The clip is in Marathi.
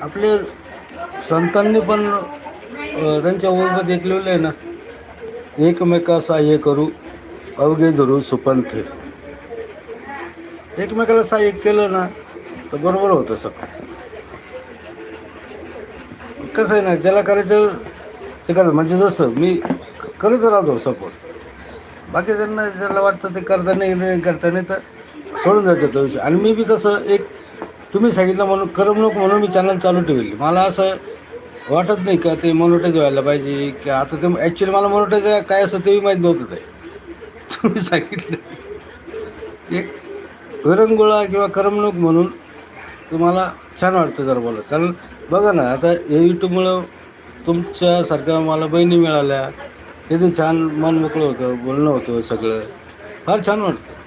आपले संतांनी पण त्यांच्या ओळखत एक लिहिलं आहे ना, एकमेका सहाय्य करू अवघे धरू सुपंथे. एकमेकाला सहाय्य केलं ना तर बरोबर होतं सगळं. कसं आहे ना, ज्याला करायचं ते करा. म्हणजे जसं मी करत राहतो सपोर्ट, बाकी त्यांना ज्याला वाटतं ते करता नाही करता नाही तर सोडून द्यायचं तो विषय. आणि मी बी तसं एक तुम्ही सांगितलं म्हणून करमणूक म्हणून मी चॅनल चालू ठेवली. मला असं वाटत नाही का ते मोनोटाईज व्हायला पाहिजे, की आता ते ॲक्च्युली मला मोनोटाईज काय असं तेही माहीत नव्हतं. ते तुम्ही सांगितलं एक विरंगुळा किंवा करमणूक म्हणून तुम्हाला छान वाटतं जर बोला. कारण बघा ना, आता हे यूट्यूबमुळं तुमच्यासारख्या मला बहिणी मिळाल्या, किती छान मन मोकळं होतं, बोलणं होतं, सगळं फार छान वाटतं.